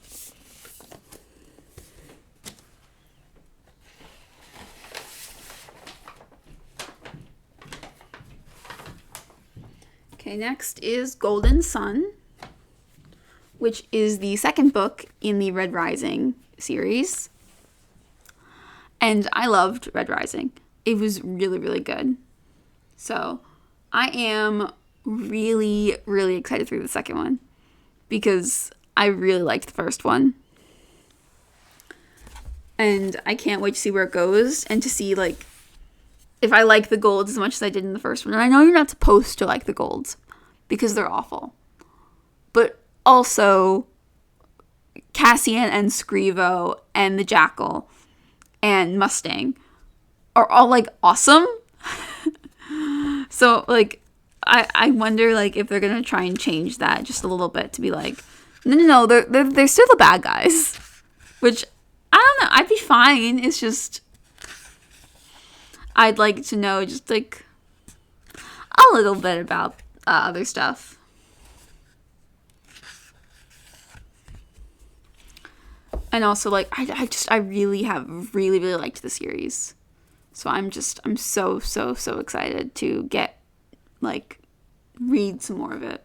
Okay, next is Golden Sun, which is the second book in the Red Rising series. And I loved Red Rising. It was really, really good. So I am really, really excited for the second one because I really liked the first one. And I can't wait to see where it goes and to see, like, if I like the golds as much as I did in the first one. And I know you're not supposed to like the golds because they're awful. But also, Cassian and Scrivo and the Jackal and Mustang are all, like, awesome. So, like, I wonder, like, if they're gonna try and change that just a little bit to be like, no, they're still the bad guys. Which, I don't know, I'd be fine. It's just, I'd like to know just, like, a little bit about other stuff. And also, like, I really have really, really liked the series. So I'm so, so, so excited to get, like, read some more of it.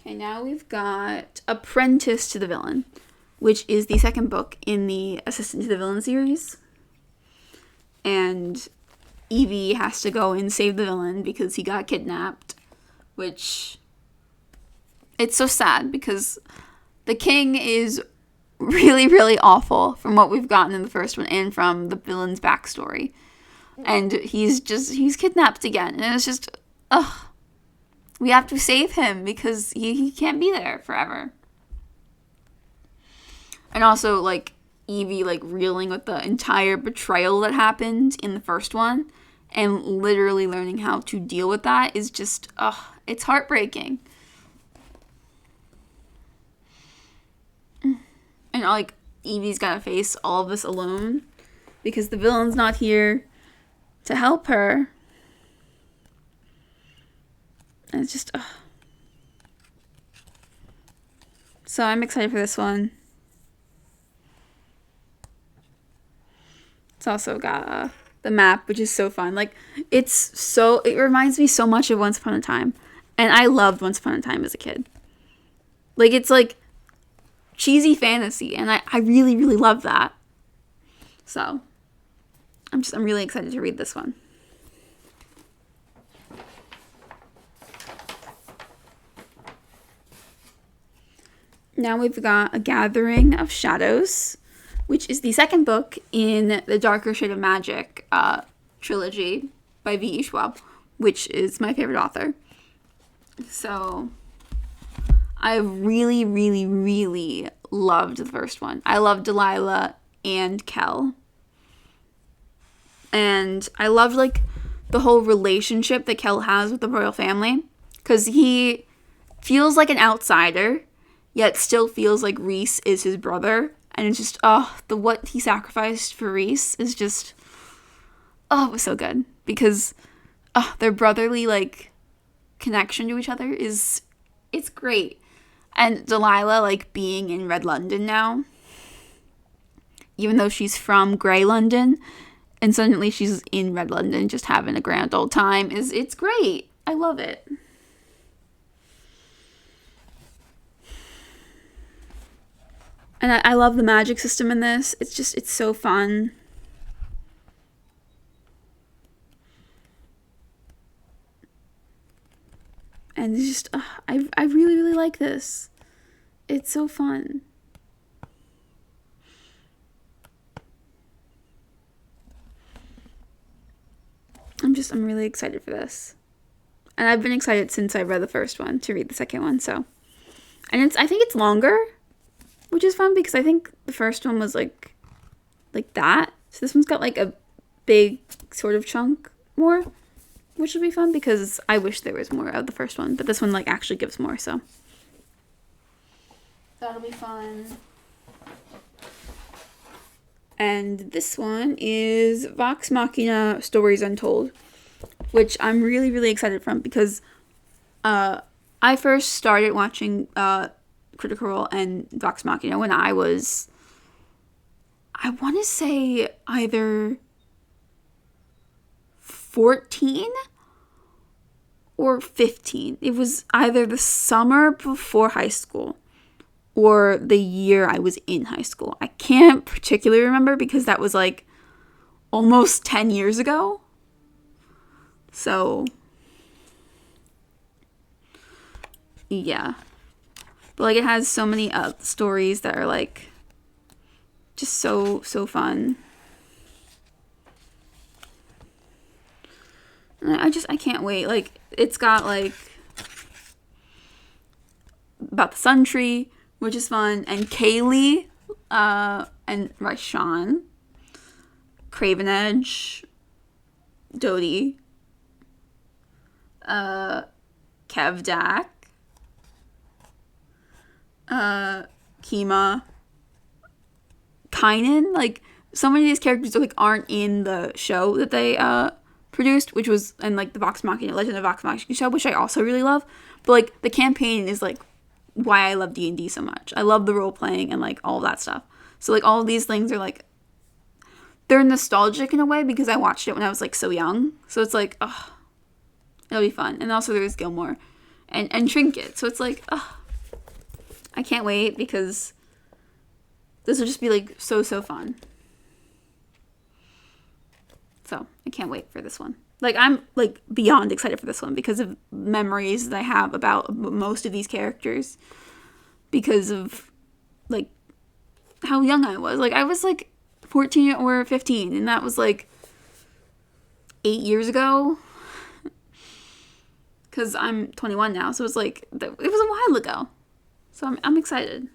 Okay, now we've got Apprentice to the Villain, which is the second book in the Assistant to the Villain series. And Evie has to go and save the villain because he got kidnapped, which, it's so sad because the king is really, really awful from what we've gotten in the first one and from the villain's backstory. And he's kidnapped again. And it's just, we have to save him because he can't be there forever. And also, like, Evie, like, reeling with the entire betrayal that happened in the first one and literally learning how to deal with that is just, it's heartbreaking. And, like, Evie's gotta face all of this alone because the villain's not here to help her. And it's just, So I'm excited for this one. It's also got the map, which is so fun. Like, it reminds me so much of Once Upon a Time. And I loved Once Upon a Time as a kid. Like, it's like cheesy fantasy, and I really, really love that. So, I'm really excited to read this one. Now we've got A Gathering of Shadows, which is the second book in the Darker Shade of Magic trilogy by V.E. Schwab, which is my favorite author. So, I really, really, really loved the first one. I loved Delilah and Kel. And I loved, like, the whole relationship that Kel has with the royal family. Because he feels like an outsider, yet still feels like Rhys is his brother. And it's just, what he sacrificed for Rhys is just, it was so good. Because, their brotherly, like, connection to each other it's great. And Delilah, like, being in Red London now, even though she's from Grey London, and suddenly she's in Red London just having a grand old time, it's great. I love it. And I love the magic system in this. It's so fun. And it's just, I really, really like this. It's so fun. I'm really excited for this. And I've been excited since I read the first one to read the second one, so. And I think it's longer, which is fun because I think the first one was like that. So this one's got like a big sort of chunk more, which will be fun because I wish there was more of the first one, but this one like actually gives more, so. That'll be fun. And this one is Vox Machina Stories Untold, which I'm really, really excited from because I first started watching Critical Role and Vox Machina when I was, I want to say either 14 or 15. It was either the summer before high school or the year I was in high school. I can't particularly remember because that was like almost 10 years ago. So, yeah. But like it has so many stories that are like just so fun. And I can't wait. Like it's got like about the Sun Tree, which is fun, and Kaylee, and Raishan, Craven Edge, Dodie, Kevdak, Kima, Kynan. Like so many of these characters like aren't in the show that they produced, which was and like the Vox Machina Legend of Vox Machina show, which I also really love. But like the campaign is like why I love D&D so much. I love the role playing and like all of that stuff. So like all of these things are like they're nostalgic in a way because I watched it when I was like so young. So it's like, oh, it'll be fun. And also there's Gilmore and Trinket. So it's like, oh, I can't wait because this will just be like so fun. So I can't wait for this one. Like I'm like beyond excited for this one because of memories that I have about most of these characters because of like how young I was. Like I was like 14 or 15 and that was like 8 years ago because I'm 21 now. So it's like it was a while ago. So I'm excited.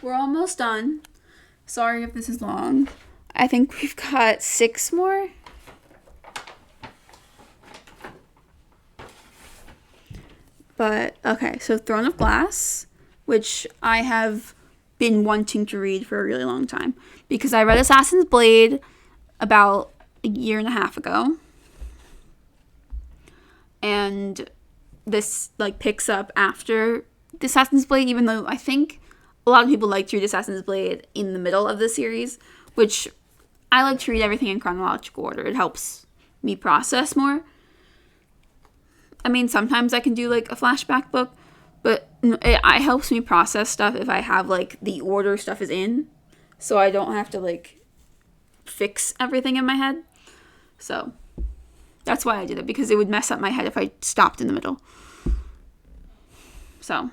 We're almost done. Sorry if this is long. I think we've got 6 more. But, okay, so Throne of Glass, which I have been wanting to read for a really long time. Because I read Assassin's Blade about a year and a half ago. And this, like, picks up after the Assassin's Blade, even though I think a lot of people like to read Assassin's Blade in the middle of the series, which I like to read everything in chronological order. It helps me process more. I mean, sometimes I can do like a flashback book, but it helps me process stuff if I have like the order stuff is in, so I don't have to like fix everything in my head. So that's why I did it, because it would mess up my head if I stopped in the middle. So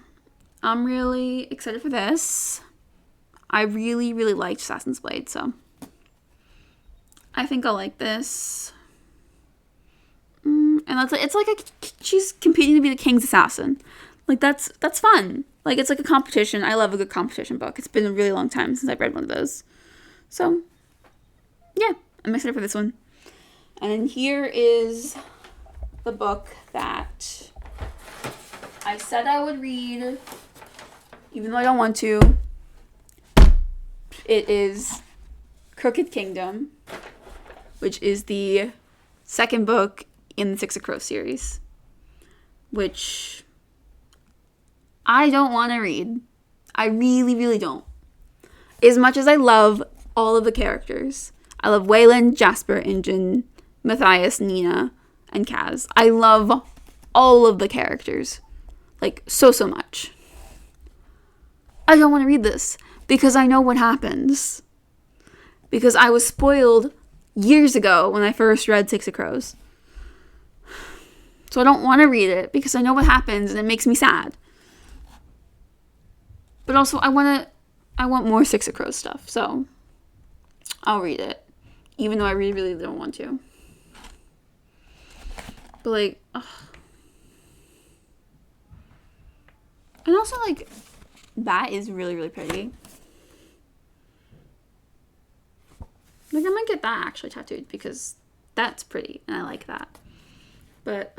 I'm really excited for this. I really, really liked Assassin's Blade, so I think I'll like this. And it's like she's competing to be the king's assassin. Like that's fun. Like it's like a competition. I love a good competition book. It's been a really long time since I've read one of those. So yeah, I'm excited for this one. And here is the book that I said I would read, even though I don't want to. It is Crooked Kingdom, which is the second book in the Six of Crows series, which I don't want to read. I really, really don't. As much as I love all of the characters, I love Waylon, Jasper, Ingen, Matthias, Nina, and Kaz. I love all of the characters, like so much. I don't want to read this because I know what happens. Because I was spoiled years ago when I first read Six of Crows. So I don't want to read it because I know what happens and it makes me sad. But also I want more Six of Crows stuff, so I'll read it. Even though I really, really don't want to. But like, ugh. And also like, that is really, really pretty. Like I might get that actually tattooed because that's pretty and I like that. But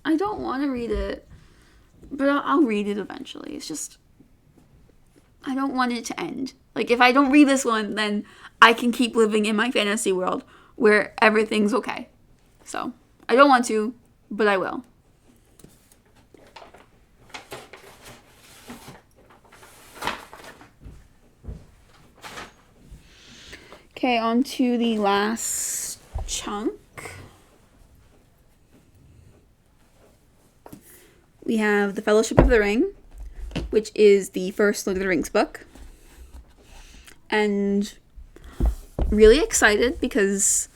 I don't want to read it, but I'll read it eventually. It's just, I don't want it to end. Like, if I don't read this one, then I can keep living in my fantasy world where everything's okay. So, I don't want to, but I will. Okay, on to the last chunk. We have The Fellowship of the Ring, which is the first Lord of the Rings book. And really excited because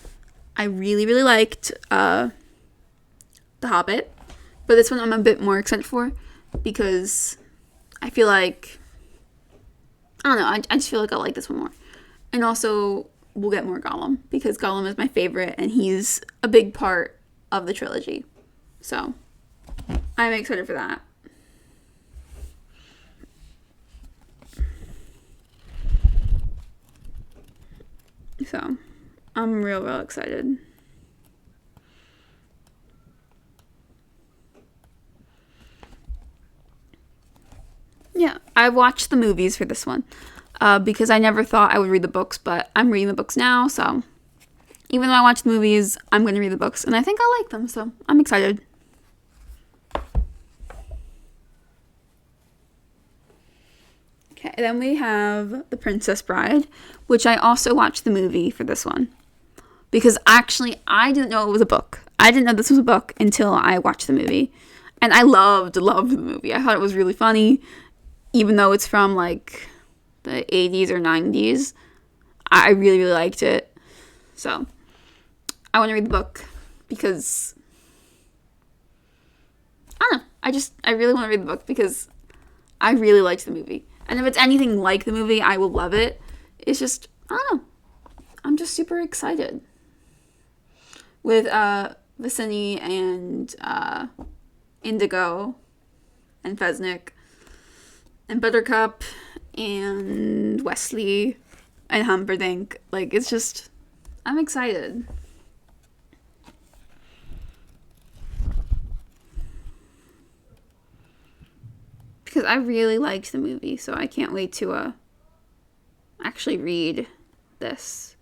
I really, really liked The Hobbit. But this one I'm a bit more excited for because I feel like, I don't know, I just feel like I like this one more. And also, we'll get more Gollum because Gollum is my favorite and he's a big part of the trilogy. So, I'm excited for that. So, I'm real excited. Yeah, I watched the movies for this one because I never thought I would read the books, but I'm reading the books now, so even though I watched the movies, I'm going to read the books, and I think I like them, so I'm excited. Okay, then we have The Princess Bride, which I also watched the movie for this one. Because actually, I didn't know it was a book. I didn't know this was a book until I watched the movie. And I loved the movie. I thought it was really funny. Even though it's from, like, the 80s or 90s. I really, really liked it. So, I want to read the book. Because, I don't know. I really want to read the book because I really liked the movie. And if it's anything like the movie, I will love it. It's just, I don't know. I'm just super excited. With Vicini and Indigo and Fesnik and Buttercup and Wesley and Humperdinck. Like, it's just, I'm excited. Because I really liked the movie, so I can't wait to actually read this.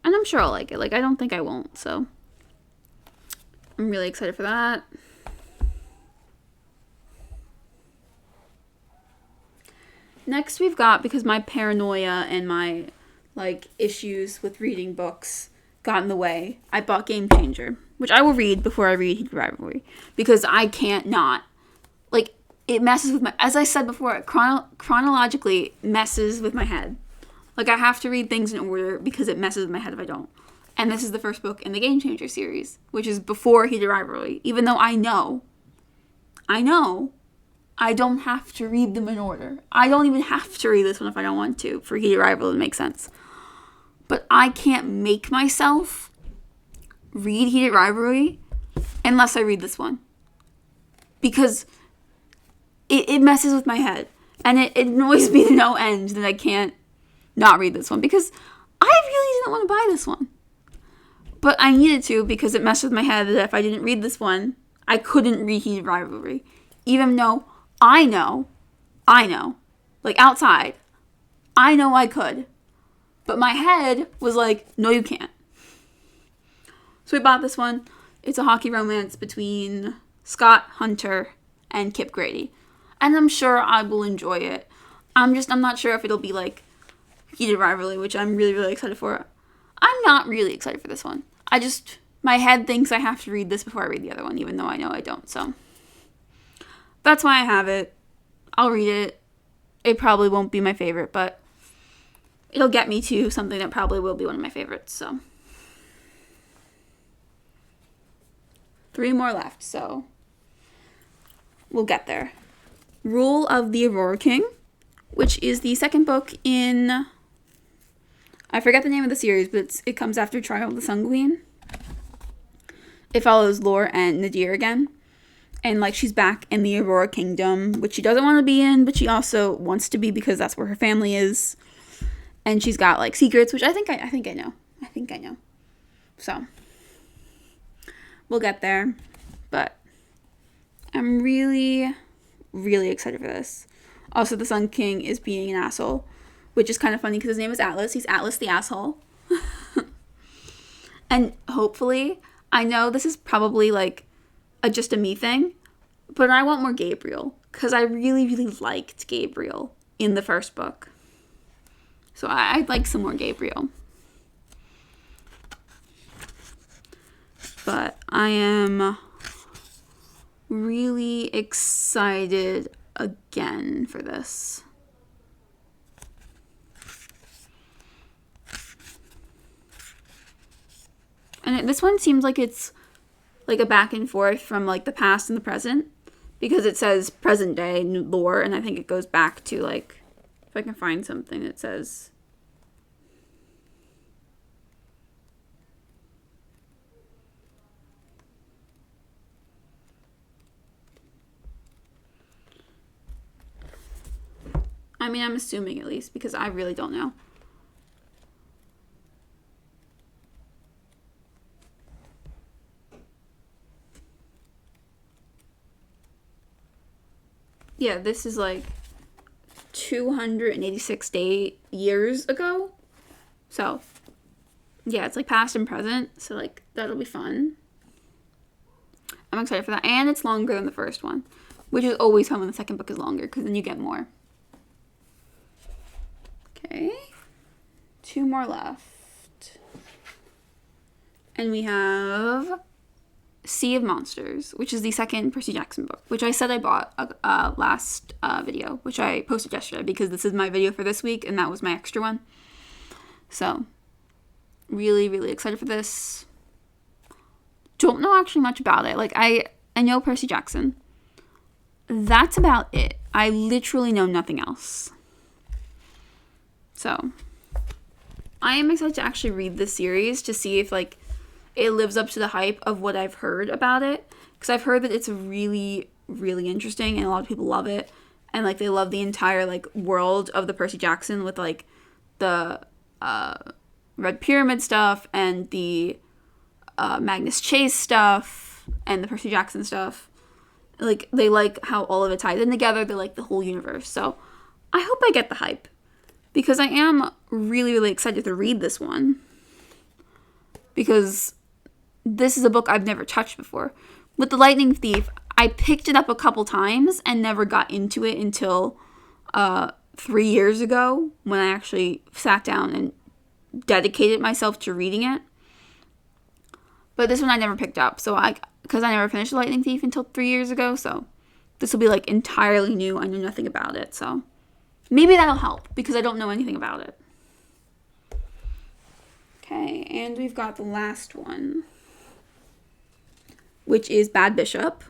And I'm sure I'll like it. Like, I don't think I won't, so I'm really excited for that. Next we've got, because my paranoia and my, like, issues with reading books got in the way, I bought Game Changer, which I will read before I read Heated Rivalry, because I can't not. Like, it messes with my, as I said before, chronologically messes with my head. Like, I have to read things in order because it messes with my head if I don't. And this is the first book in the Game Changer series, which is before Heated Rivalry. Even though I know, I don't have to read them in order. I don't even have to read this one if I don't want to, for Heated Rivalry to make sense. But I can't make myself read Heated Rivalry unless I read this one. Because it messes with my head. And it annoys me to no end that I can't not read this one, because I really didn't want to buy this one. But I needed to because it messed with my head that if I didn't read this one, I couldn't read Heated Rivalry. Even though I know, like outside, I know I could. But my head was like, no, you can't. So we bought this one. It's a hockey romance between Scott Hunter and Kip Grady. And I'm sure I will enjoy it. I'm not sure if it'll be like Heated Rivalry, which I'm really, really excited for. I'm not really excited for this one. My head thinks I have to read this before I read the other one, even though I know I don't, so. That's why I have it. I'll read it. It probably won't be my favorite, but it'll get me to something that probably will be one of my favorites, so. 3 more left, so we'll get there. Rule of the Aurora King, which is the second book in, I forget the name of the series, but it comes after Trial of the Sun Queen. It follows Lore and Nadir again. And, like, she's back in the Aurora Kingdom, which she doesn't want to be in, but she also wants to be because that's where her family is. And she's got, like, secrets, which I think I know. So, we'll get there. But I'm really, really excited for this. Also, the Sun King is being an asshole, which is kind of funny because his name is Atlas. He's Atlas the asshole. And hopefully, I know this is probably like just a me thing, but I want more Gabriel because I really, really liked Gabriel in the first book. So I'd like some more Gabriel. But I am really excited again for this. And this one seems like it's like a back and forth from like the past and the present, because it says present day lore, and I think it goes back to like, if I can find something that says, I mean, I'm assuming at least, because I really don't know. Yeah, this is like 286 years ago. So, yeah, it's like past and present. So, like, that'll be fun. I'm excited for that. And it's longer than the first one, which is always fun when the second book is longer, because then you get more. Okay. 2 more left. And we have Sea of Monsters, which is the second Percy Jackson book, which I said I bought last video, which I posted yesterday because this is my video for this week, and that was my extra one. So, really, really excited for this. Don't know actually much about it. Like, I know Percy Jackson. That's about it. I literally know nothing else. So, I am excited to actually read this series to see if, like, it lives up to the hype of what I've heard about it. Because I've heard that it's really, really interesting, and a lot of people love it. And, like, they love the entire, like, world of the Percy Jackson with, like, the Red Pyramid stuff and the Magnus Chase stuff and the Percy Jackson stuff. Like, they like how all of it ties in together. They like the whole universe. So, I hope I get the hype. Because I am really, really excited to read this one. Because this is a book I've never touched before. With The Lightning Thief, I picked it up a couple times and never got into it until 3 years ago, when I actually sat down and dedicated myself to reading it. But this one I never picked up, because I never finished The Lightning Thief until 3 years ago, so this will be like entirely new. I know nothing about it, so maybe that'll help, because I don't know anything about it. Okay, and we've got the last one, which is Bad Bishop,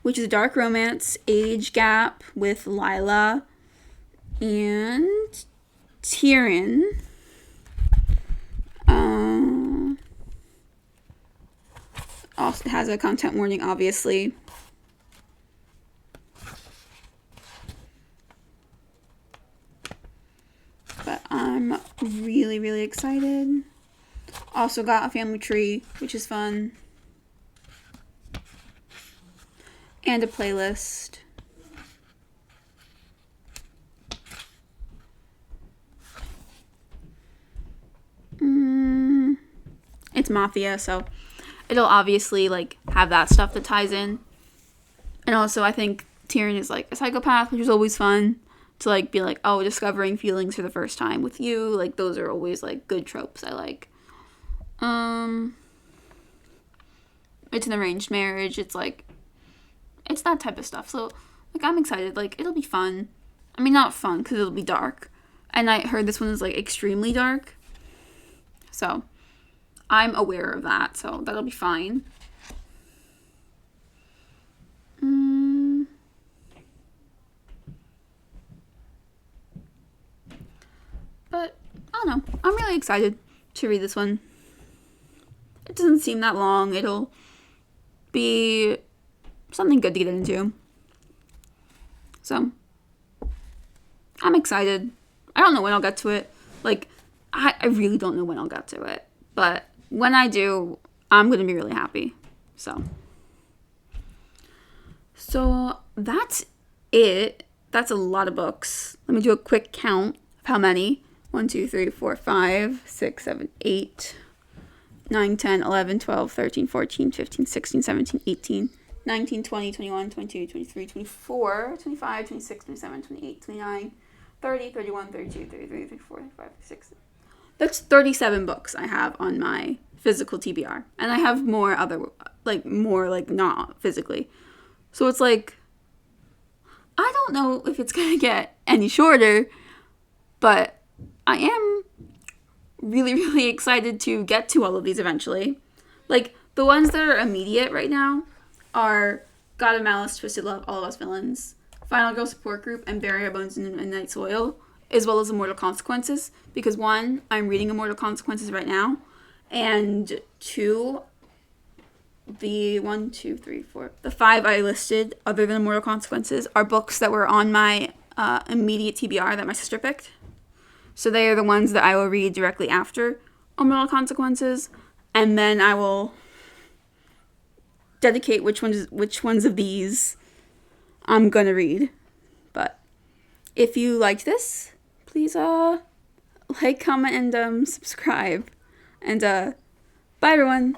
which is a dark romance age gap with Lila and Tyrion. Also has a content warning, obviously. But I'm really, really excited. Also got a family tree, which is fun. And a playlist. It's Mafia, so it'll obviously like have that stuff that ties in. And also I think Tyrion is like a psychopath, which is always fun to like be like, oh, discovering feelings for the first time with you. Like, those are always like good tropes I like. It's an arranged marriage. It's like, it's that type of stuff. So like, I'm excited. Like, it'll be fun. I mean, not fun because it'll be dark. And I heard this one is like extremely dark. So I'm aware of that. So that'll be fine. But I don't know. I'm really excited to read this one. It doesn't seem that long. It'll be something good to get into. So I'm excited. I don't know when I'll get to it. Like, I really don't know when I'll get to it. But when I do, I'm going to be really happy. So So that's it. That's a lot of books. Let me do a quick count of how many. 1, 2, 3, 4, 5, 6, 7, 8, 9, 10, 11, 12, 13, 14, 15, 16, 17, 18, 19, 20, 21, 22, 23, 24, 25, 26, 27, 28, 29, 30, 31, 32, 33, 34, 35, 36. That's 37 books I have on my physical TBR. And I have more not physically. So it's like, I don't know if it's going to get any shorter, but I am really, really excited to get to all of these eventually. Like, the ones that are immediate right now are God of Malice, Twisted Love, All of Us Villains, Final Girl Support Group, and Bury Our Bones in Midnight Soil, as well as Immortal Consequences. Because 1, I'm reading Immortal Consequences right now, and 2, the 5 I listed, other than Immortal Consequences, are books that were on my immediate TBR that my sister picked. So they are the ones that I will read directly after Immortal Consequences, and then I will dedicate which ones of these I'm gonna read. But if you liked this, please like, comment, and subscribe. And bye everyone.